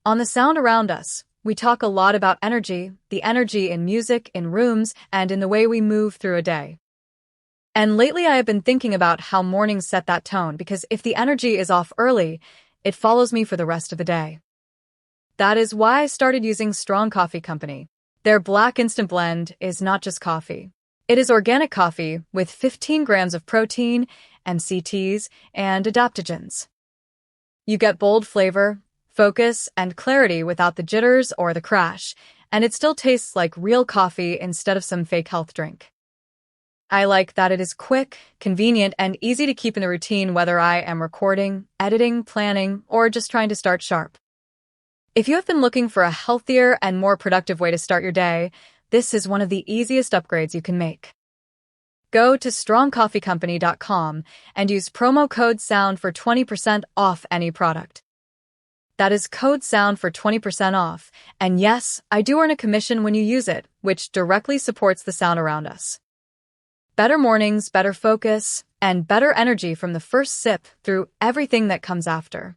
On the sound around us, we talk a lot about energy, the energy in music, in rooms, and in the way we move through a day. And lately I have been thinking about how mornings set that tone, because if the energy is off early, it follows me for the rest of the day. That is why I started using Strong Coffee Company. Their black instant blend is not just coffee. It is organic coffee with 15 grams of protein, MCTs, and adaptogens. You get bold flavor, focus, and clarity without the jitters or the crash, and it still tastes like real coffee instead of some fake health drink. I like that it is quick, convenient, and easy to keep in the routine whether I am recording, editing, planning, or just trying to start sharp. If you have been looking for a healthier and more productive way to start your day, this is one of the easiest upgrades you can make. Go to strongcoffeecompany.com and use promo code SOUND for 20% off any product. That is code SOUND for 20% off, and yes, I do earn a commission when you use it, which directly supports the sound around us. Better mornings, better focus, and better energy from the first sip through everything that comes after.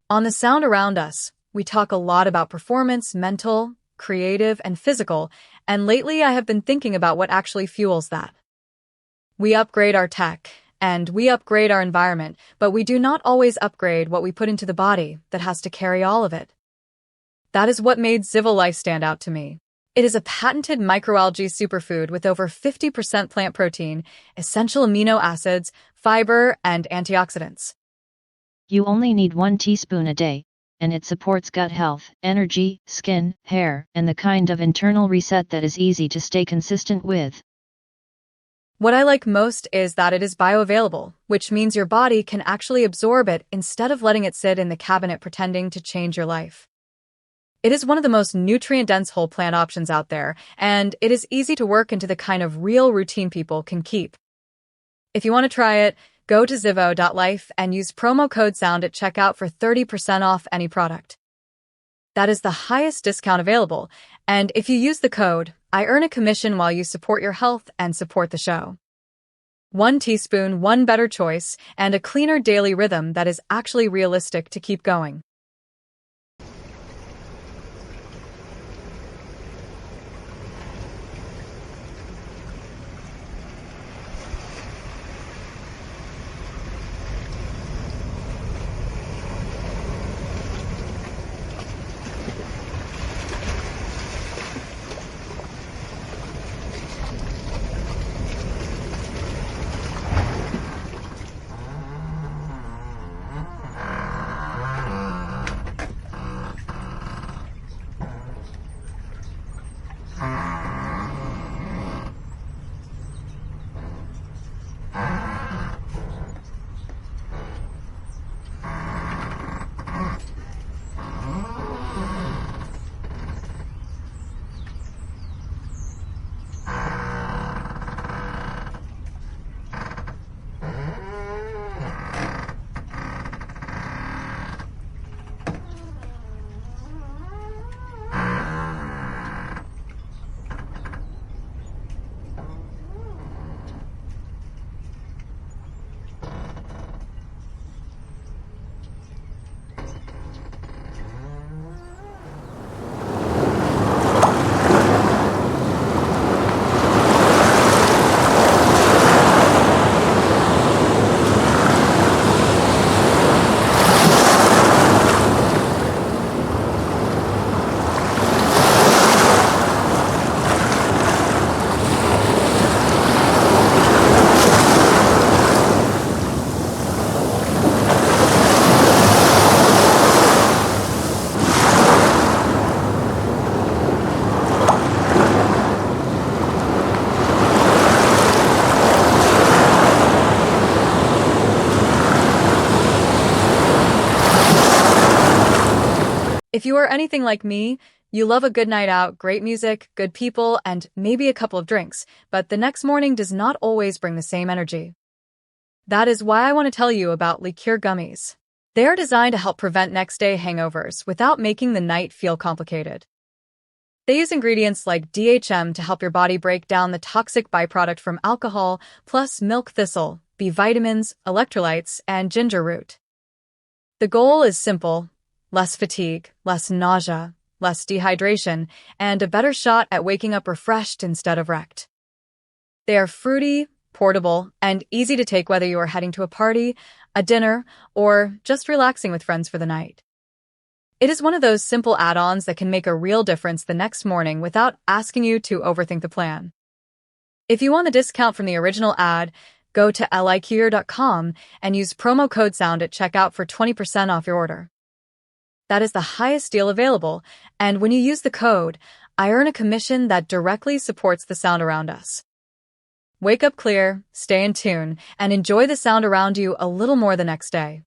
On the sound around us, we talk a lot about performance, mental, creative, and physical, and lately I have been thinking about what actually fuels that. We upgrade our tech, and we upgrade our environment, but we do not always upgrade what we put into the body that has to carry all of it. That is what made Civil Life stand out to me. It is a patented microalgae superfood with over 50% plant protein, essential amino acids, fiber, and antioxidants. You only need 1 teaspoon a day, and it supports gut health, energy, skin, hair, and the kind of internal reset that is easy to stay consistent with. What I like most is that it is bioavailable, which means your body can actually absorb it instead of letting it sit in the cabinet pretending to change your life. It is one of the most nutrient-dense whole plant options out there, and it is easy to work into the kind of real routine people can keep. If you want to try it, go to zivo.life and use promo code SOUND at checkout for 30% off any product. That is the highest discount available, and if you use the code, I earn a commission while you support your health and support the show. 1 teaspoon, one better choice, and a cleaner daily rhythm that is actually realistic to keep going. If you are anything like me, you love a good night out, great music, good people, and maybe a couple of drinks, but the next morning does not always bring the same energy. That is why I want to tell you about liqueur gummies. They are designed to help prevent next-day hangovers without making the night feel complicated. They use ingredients like DHM to help your body break down the toxic byproduct from alcohol, plus milk thistle, B vitamins, electrolytes, and ginger root. The goal is simple: less fatigue, less nausea, less dehydration, and a better shot at waking up refreshed instead of wrecked. They are fruity, portable, and easy to take whether you are heading to a party, a dinner, or just relaxing with friends for the night. It is one of those simple add-ons that can make a real difference the next morning without asking you to overthink the plan. If you want the discount from the original ad, go to liqueur.com and use promo code SOUND at checkout for 20% off your order. That is the highest deal available, and when you use the code, I earn a commission that directly supports the sound around us. Wake up clear, stay in tune, and enjoy the sound around you a little more the next day.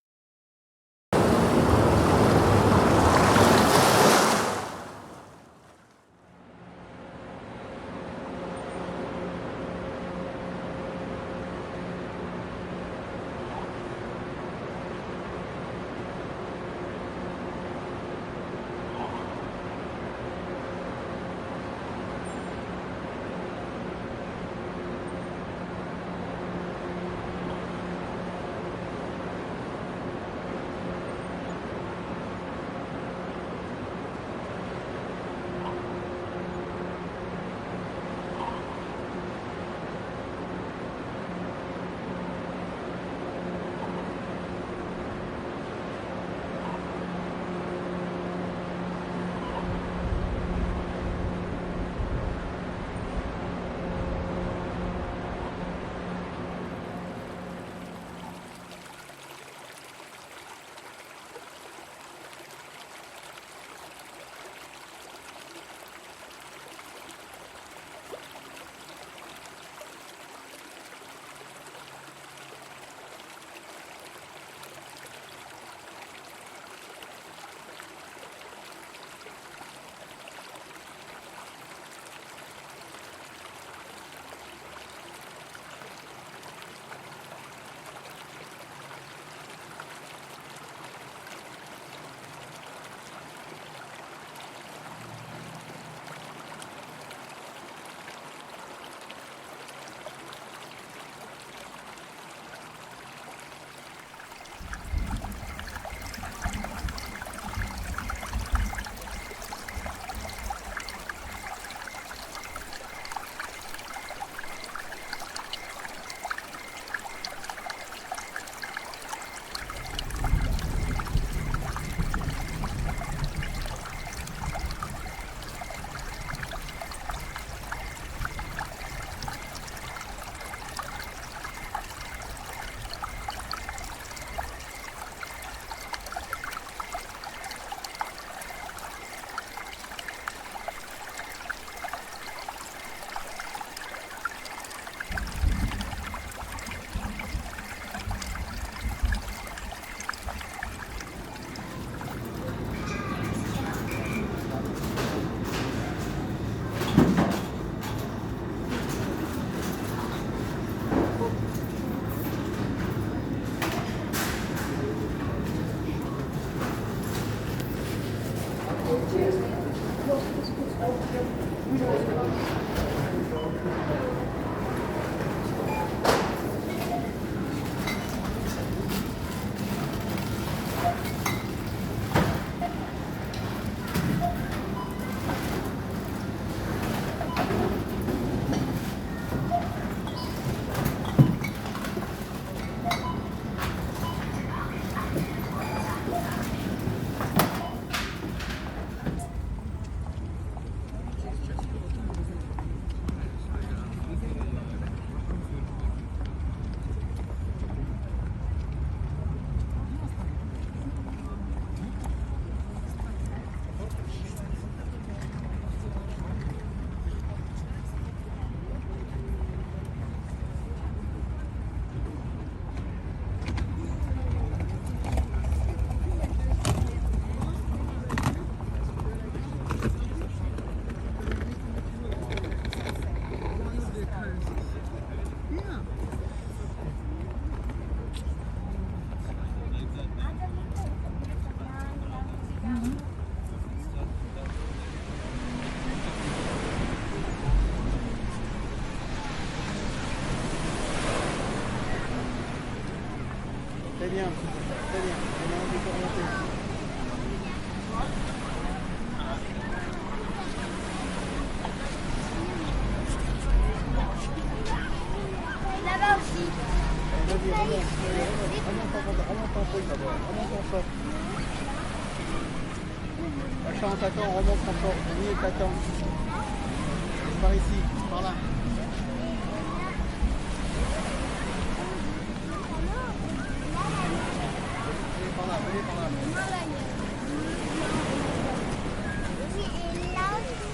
Très bien, très bien. Maintenant, on peut remonter. Là-bas aussi. Vas-y, remonte en truc d'abord. Remonte en short. Achat, on t'attend, on remonte en short. Oui, t'attend. Par ici, par là. Allez par là, allez par là. Oui, et là aussi.